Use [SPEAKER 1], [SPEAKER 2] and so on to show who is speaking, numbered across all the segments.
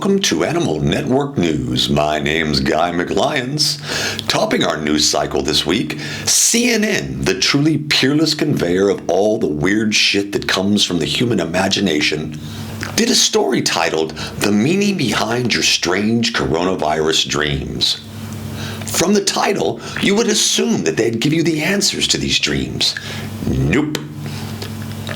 [SPEAKER 1] welcome to Animal Network News. My name's Guy Mclyons. Topping our news cycle this week, CNN, the truly peerless conveyor of all the weird shit that comes from the human imagination, did a story titled The Meaning Behind Your Strange Coronavirus Dreams. From the title, you would assume that they'd give you the answers to these dreams. Nope.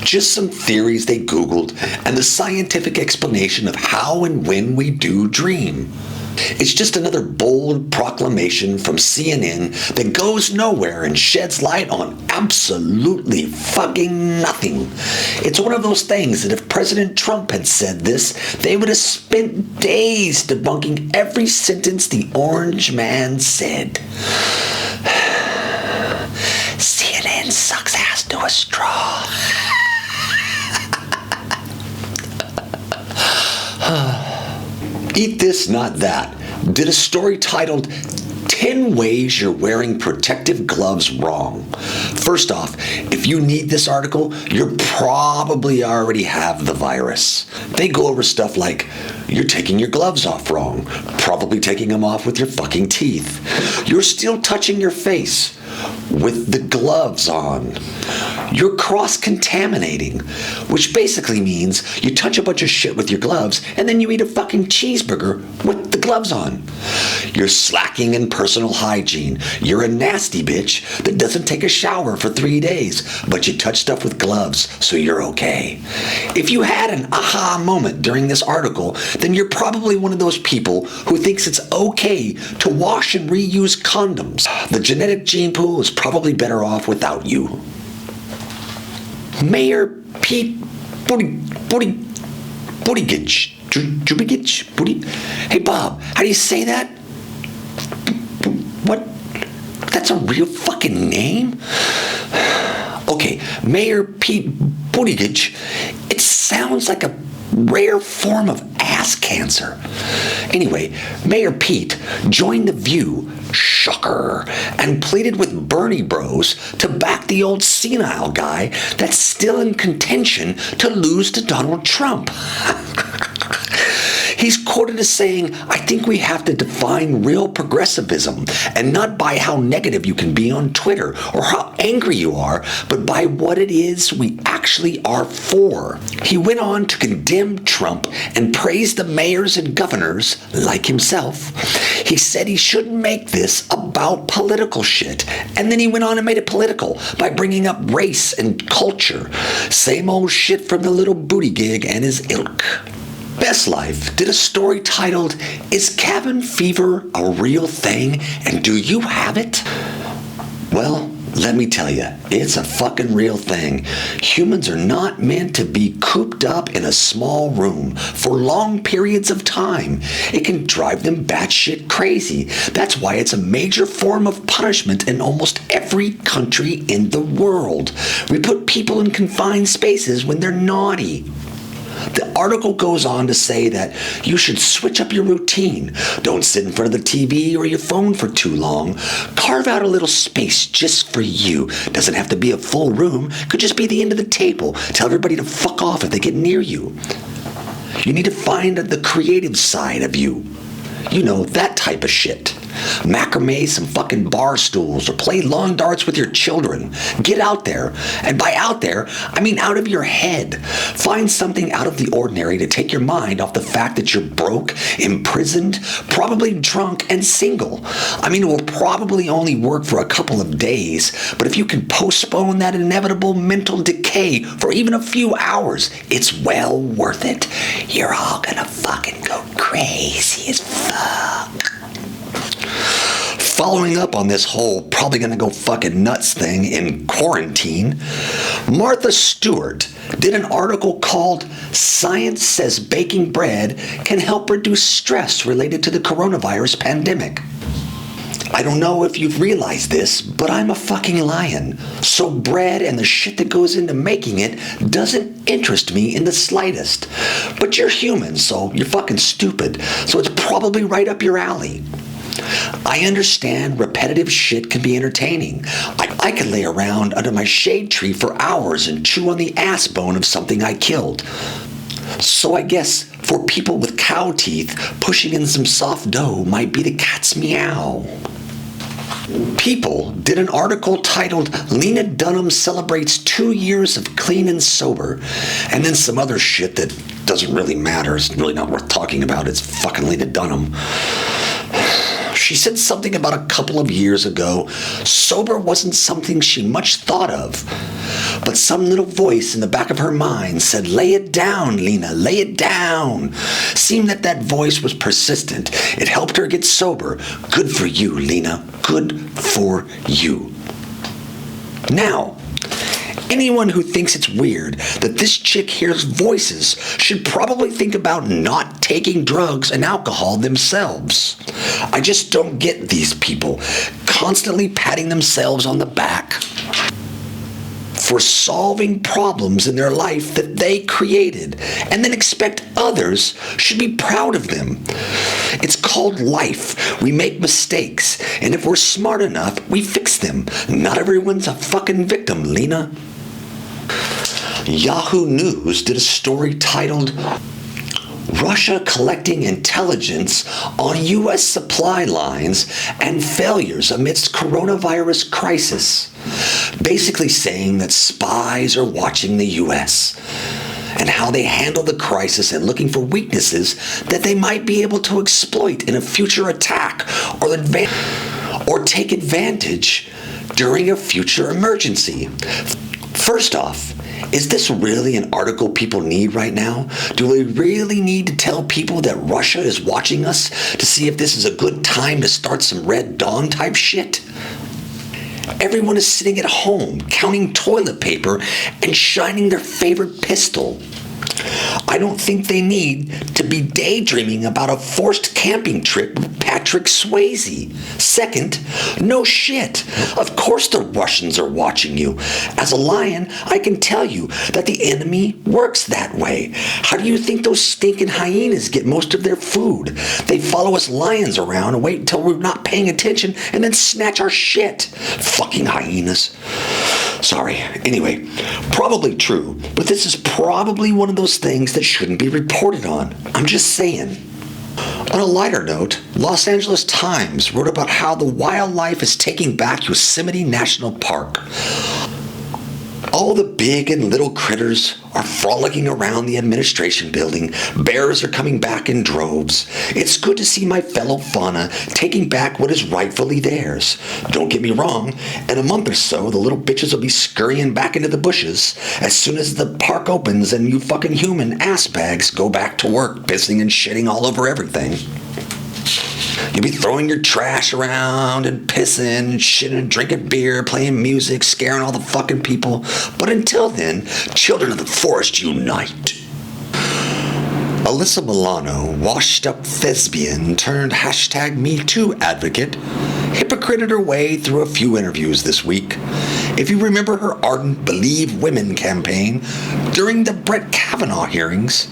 [SPEAKER 1] Just some theories they Googled and the scientific explanation of how and when we do dream. It's just another bold proclamation from CNN that goes nowhere and sheds light on absolutely fucking nothing. It's one of those things that if President Trump had said this, they would have spent days debunking every sentence the orange man said. CNN sucks ass to a straw. Eat This, Not That did a story titled 10 Ways You're Wearing Protective Gloves Wrong. First off, if you need this article, you probably already have the virus. They go over stuff like, you're taking your gloves off wrong, probably taking them off with your fucking teeth. You're still touching your face with the gloves on. You're cross-contaminating, which basically means you touch a bunch of shit with your gloves and then you eat a fucking cheeseburger with the gloves on. You're slacking in personal hygiene. You're a nasty bitch that doesn't take a shower for 3 days, but you touch stuff with gloves, so you're okay. If you had an aha moment during this article, then you're probably one of those people who thinks it's okay to wash and reuse condoms. The genetic gene pool is probably better off without you. Mayor Pete Buttigieg. Hey Bob, how do you say that? What? That's a real fucking name? Okay, Mayor Pete Buttigieg. It sounds like a rare form of ass cancer. Anyway, Mayor Pete joined The View, shocker, and pleaded with Bernie Bros to back the old senile guy that's still in contention to lose to Donald Trump. He's quoted as saying, I think we have to define real progressivism, and not by how negative you can be on Twitter or how angry you are, but by what it is we actually are for. He went on to condemn Trump and praise the mayors and governors, like himself. He said he shouldn't make this about political shit, and then he went on and made it political by bringing up race and culture. Same old shit from the little booty gig and his ilk. Best Life did a story titled, Is Cabin Fever a Real Thing, and do you have it? Well, let me tell you, it's a fucking real thing. Humans are not meant to be cooped up in a small room for long periods of time. It can drive them batshit crazy. That's why it's a major form of punishment in almost every country in the world. We put people in confined spaces when they're naughty. The article goes on to say that you should switch up your routine. Don't sit in front of the TV or your phone for too long. Carve out a little space just for you. Doesn't have to be a full room. Could just be the end of the table. Tell everybody to fuck off if they get near you. You need to find the creative side of you. You know, that type of shit. Macrame some fucking bar stools or play lawn darts with your children. Get out there. And by out there, I mean out of your head. Find something out of the ordinary to take your mind off the fact that you're broke, imprisoned, probably drunk, and single. I mean, it will probably only work for a couple of days, but if you can postpone that inevitable mental decay for even a few hours, it's well worth it. You're all gonna fucking go crazy as fuck. Following up on this whole probably gonna go fucking nuts thing in quarantine, Martha Stewart did an article called Science Says Baking Bread Can Help Reduce Stress Related to the Coronavirus Pandemic. I don't know if you've realized this, but I'm a fucking lion. So bread and the shit that goes into making it doesn't interest me in the slightest. But you're human, so you're fucking stupid. So it's probably right up your alley. I understand repetitive shit can be entertaining. I could lay around under my shade tree for hours and chew on the ass bone of something I killed. So I guess For people with cow teeth, pushing in some soft dough might be the cat's meow. People did an article titled Lena Dunham Celebrates 2 Years of Clean and Sober, and then some other shit that doesn't really matter. It's really not worth talking about. It's fucking Lena Dunham. She said something about a couple of years ago. Sober wasn't something she much thought of. But some little voice in the back of her mind said, "Lay it down, Lena, lay it down." Seemed that voice was persistent. It helped her get sober. Good for you, Lena. Good for you. Now, anyone who thinks it's weird that this chick hears voices should probably think about not taking drugs and alcohol themselves. I just don't get these people constantly patting themselves on the back for solving problems in their life that they created, and then expect others should be proud of them. It's called life. We make mistakes, and if we're smart enough, we fix them. Not everyone's a fucking victim, Lena. Yahoo News did a story titled Russia Collecting Intelligence on U.S. Supply Lines and Failures Amidst Coronavirus Crisis, basically saying that spies are watching the U.S. and how they handle the crisis and looking for weaknesses that they might be able to exploit in a future attack or take advantage during a future emergency. First off, is this really an article people need right now? Do we really need to tell people that Russia is watching us to see if this is a good time to start some Red Dawn type shit? Everyone is sitting at home counting toilet paper and shining their favorite pistol. I don't think they need to be daydreaming about a forced camping trip with Patrick Swayze. Second, no shit. Of course the Russians are watching you. As a lion, I can tell you that the enemy works that way. How do you think those stinking hyenas get most of their food? They follow us lions around and wait until we're not paying attention and then snatch our shit. Fucking hyenas. Sorry. Anyway, probably true, but this is probably one of those things that shouldn't be reported on. I'm just saying. On a lighter note, Los Angeles Times wrote about how the wildlife is taking back Yosemite National Park. All the big and little critters are frolicking around the administration building. Bears are coming back in droves. It's good to see my fellow fauna taking back what is rightfully theirs. Don't get me wrong, in a month or so, the little bitches will be scurrying back into the bushes as soon as the park opens and you fucking human ass bags go back to work, pissing and shitting all over everything. You'll be throwing your trash around and pissing and shitting and drinking beer, playing music, scaring all the fucking people. But until then, children of the forest unite. Alyssa Milano, washed-up thespian turned #MeToo advocate, hypocrited her way through a few interviews this week. If you remember her ardent Believe Women campaign during the Brett Kavanaugh hearings,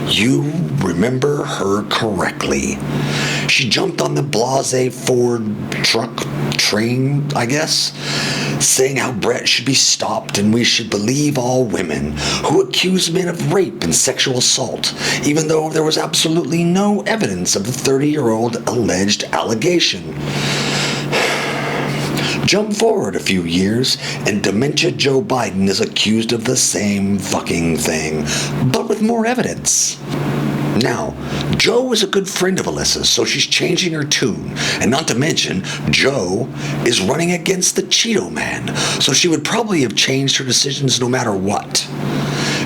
[SPEAKER 1] you remember her correctly. She jumped on the blase Ford train, I guess, saying how Brett should be stopped and we should believe all women who accuse men of rape and sexual assault, even though there was absolutely no evidence of the 30-year-old alleged allegation. Jump forward a few years, and dementia Joe Biden is accused of the same fucking thing, but with more evidence. Now, Joe is a good friend of Alyssa's, so she's changing her tune. And not to mention, Joe is running against the Cheeto Man, so she would probably have changed her decisions no matter what.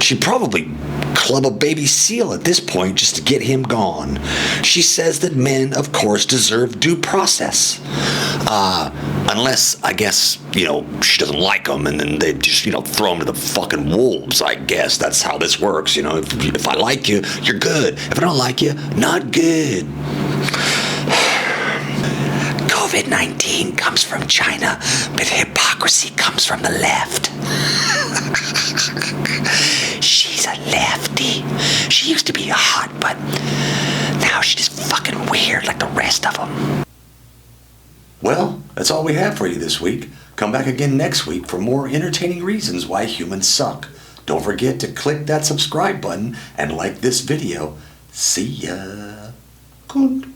[SPEAKER 1] She'd probably club a baby seal at this point just to get him gone. She says that men, of course, deserve due process. Unless, I guess, she doesn't like them and then they just, throw them to the fucking wolves, I guess. That's how this works, If I like you, you're good. If I don't like you, not good. COVID-19 comes from China, but hypocrisy comes from the left. She's a lefty. She used to be hot, but now she's just fucking weird like the rest of them. Well, that's all we have for you this week. Come back again next week for more entertaining reasons why humans suck. Don't forget to click that subscribe button and like this video. See ya. Good.